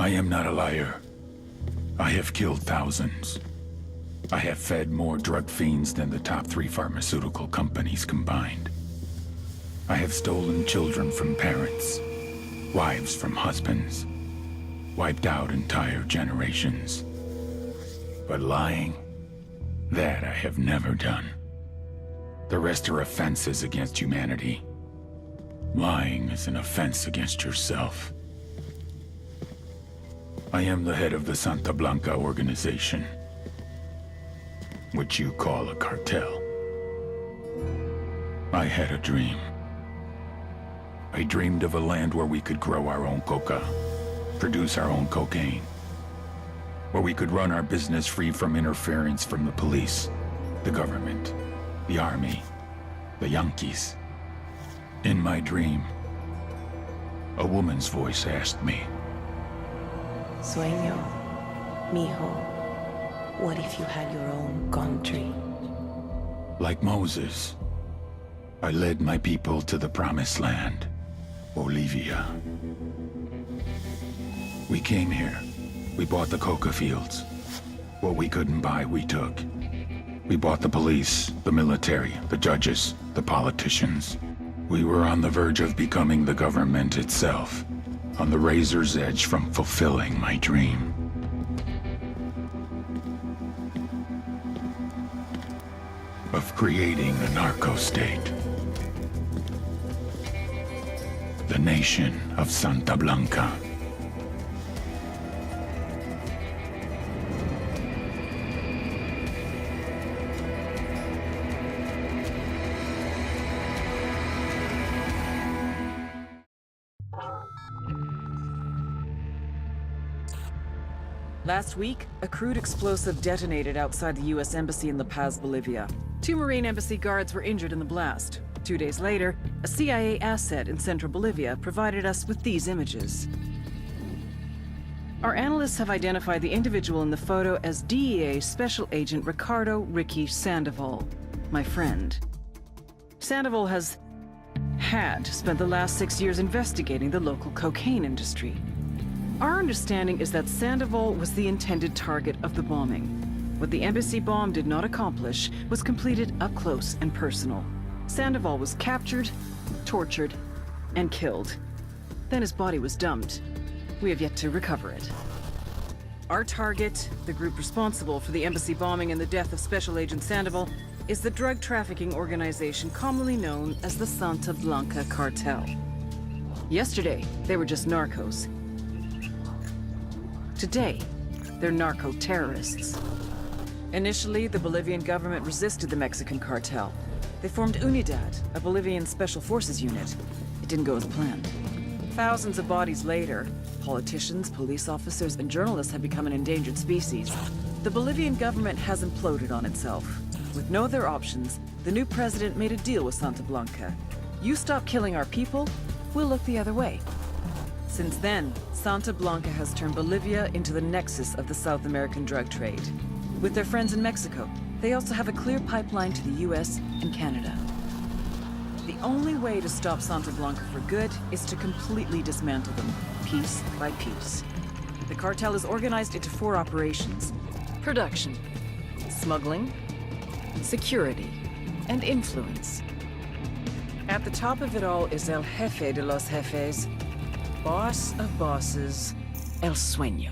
I am not a liar. I have killed thousands. I have fed more drug fiends than the top 3 pharmaceutical companies combined. I have stolen children from parents, wives from husbands, wiped out entire generations. But lying, that I have never done. The rest are offenses against humanity. Lying is an offense against yourself. I am the head of the Santa Blanca organization, which you call a cartel. I had a dream. I dreamed of a land where we could grow our own coca, produce our own cocaine, where we could run our business free from interference from the police, the government, the army, the Yankees. In my dream, a woman's voice asked me, Sueño, mijo, what if you had your own country? like Moses, I led my people to the promised land, Bolivia. We came here. We bought the coca fields. What we couldn't buy, we took. We bought the police, the military, the judges, the politicians. We were on the verge of becoming the government itself, on the razor's edge from fulfilling my dream. Of creating a narco-state. The nation of Santa Blanca. Last week, a crude explosive detonated outside the U.S. Embassy in La Paz, Bolivia. 2 Marine Embassy guards were injured in the blast. 2 days later, a CIA asset in central Bolivia provided us with these images. Our analysts have identified the individual in the photo as DEA Special Agent Ricardo Ricky Sandoval, my friend. Sandoval had spent the last 6 years investigating the local cocaine industry. Our understanding is that Sandoval was the intended target of the bombing. What the embassy bomb did not accomplish was completed up close and personal. Sandoval was captured, tortured, and killed. Then his body was dumped. We have yet to recover it. Our target, the group responsible for the embassy bombing and the death of Special Agent Sandoval, is the drug trafficking organization commonly known as the Santa Blanca Cartel. Yesterday, they were just narcos. Today, they're narco-terrorists. Initially, the Bolivian government resisted the Mexican cartel. They formed Unidad, a Bolivian special forces unit. It didn't go as planned. Thousands of bodies later, politicians, police officers, and journalists have become an endangered species. The Bolivian government has imploded on itself. With no other options, the new president made a deal with Santa Blanca. You stop killing our people, we'll look the other way. Since then, Santa Blanca has turned Bolivia into the nexus of the South American drug trade. With their friends in Mexico, they also have a clear pipeline to the US and Canada. The only way to stop Santa Blanca for good is to completely dismantle them, piece by piece. The cartel is organized into 4 operations: production, smuggling, security, and influence. At the top of it all is El Jefe de los Jefes, boss of bosses, El Sueño.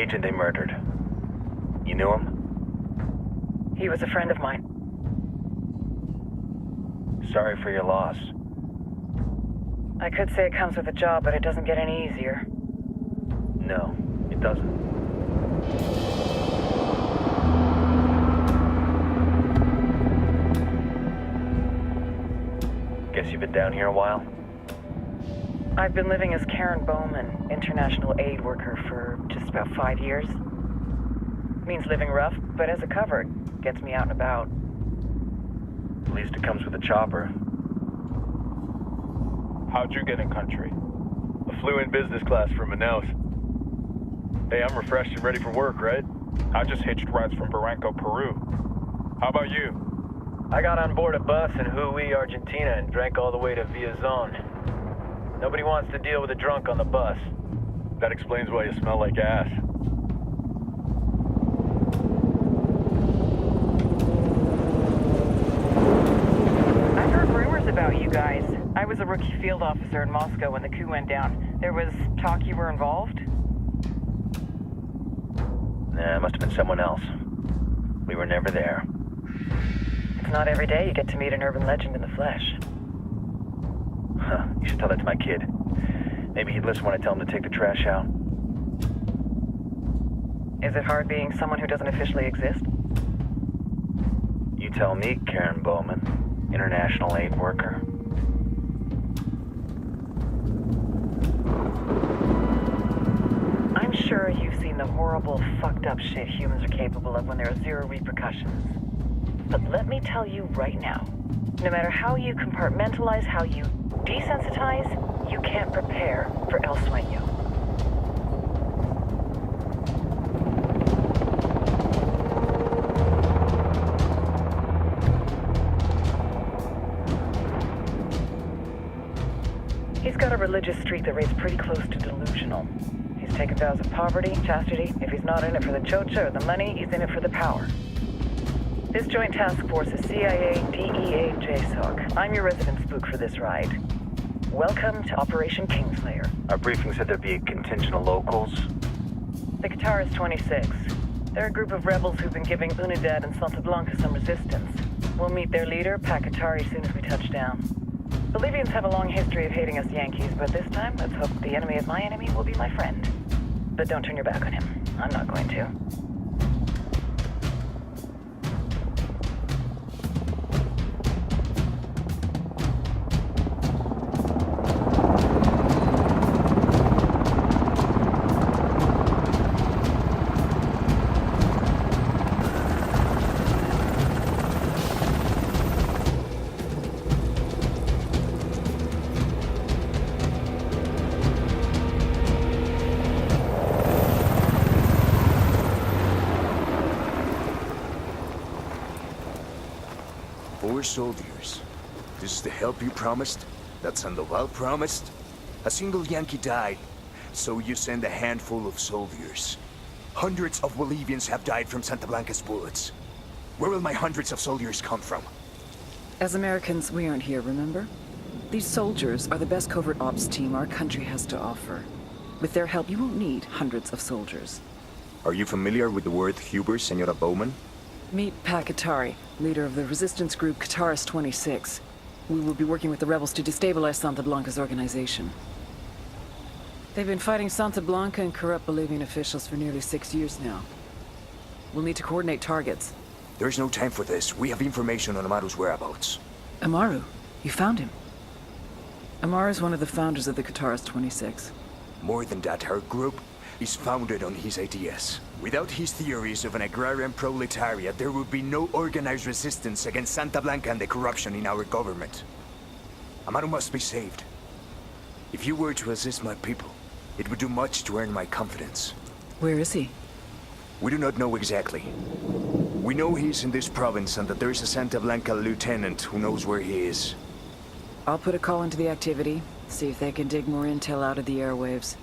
agent they murdered. You knew him? He was a friend of mine. Sorry for your loss. I could say it comes with a job, but it doesn't get any easier. No, it doesn't. Guess you've been down here a while? I've been living as Karen Bowman, international aid worker, for just about 5 years. Means living rough, but as a cover, it gets me out and about. At least it comes with a chopper. How'd you get in country? I flew in business class from Manaus. Hey, I'm refreshed and ready for work, right? I just hitched rides from Barranco, Peru. How about you? I got on board a bus in Hui, Argentina, and drank all the way to Villazon. Nobody wants to deal with a drunk on the bus. That explains why you smell like ass. I've heard rumors about you guys. I was a rookie field officer in Moscow when the coup went down. There was talk you were involved? Nah, it must have been someone else. We were never there. It's not every day you get to meet an urban legend in the flesh. Huh, you should tell that to my kid. Maybe he'd listen when I tell him to take the trash out. Is it hard being someone who doesn't officially exist? You tell me, Karen Bowman, international aid worker. I'm sure you've seen the horrible, fucked up shit humans are capable of when there are zero repercussions. But let me tell you right now, no matter how you compartmentalize, how you desensitize, you can't prepare for El Sueño. He's got a religious streak that rates pretty close to delusional. He's taken vows of poverty, chastity. If he's not in it for the chocha or the money, he's in it for the power. This joint task force is CIA, DEA, JSOC. I'm your resident spook for this ride. Welcome to Operation Kingslayer. Our briefing said there'd be a contingent of locals. The Qatar is 26. They're a group of rebels who've been giving Unidad and Santa Blanca some resistance. We'll meet their leader, Pakatari, soon as we touch down. Bolivians have a long history of hating us Yankees, but this time, let's hope the enemy of my enemy will be my friend. But don't turn your back on him. I'm not going to. Soldiers. This is the help you promised? That Sandoval promised? A single Yankee died, so you send a handful of soldiers. Hundreds of Bolivians have died from Santa Blanca's bullets. Where will my hundreds of soldiers come from? As Americans, we aren't here, remember? These soldiers are the best covert ops team our country has to offer. With their help, you won't need hundreds of soldiers. Are you familiar with the word Huber, Senora Bowman? Meet Pakatari, leader of the resistance group Qatar's 26. We will be working with the rebels to destabilize Santa Blanca's organization. They've been fighting Santa Blanca and corrupt Bolivian officials for nearly 6 years now. We'll need to coordinate targets. There's no time for this. We have information on Amaru's whereabouts. Amaru? You found him? Amaru is one of the founders of the Qatar's 26. More than that, her group is founded on his ideas. Without his theories of an agrarian proletariat, there would be no organized resistance against Santa Blanca and the corruption in our government. Amaru must be saved. If you were to assist my people, it would do much to earn my confidence. Where is he? We do not know exactly. We know he's in this province and that there is a Santa Blanca lieutenant who knows where he is. I'll put a call into the activity, see if they can dig more intel out of the airwaves.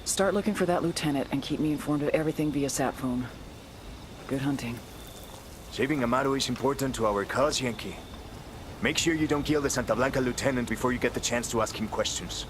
Start looking for that lieutenant and keep me informed of everything via sat phone. Good hunting. Saving Amaru is important to our cause, Yankee. Make sure you don't kill the Santa Blanca lieutenant before you get the chance to ask him questions.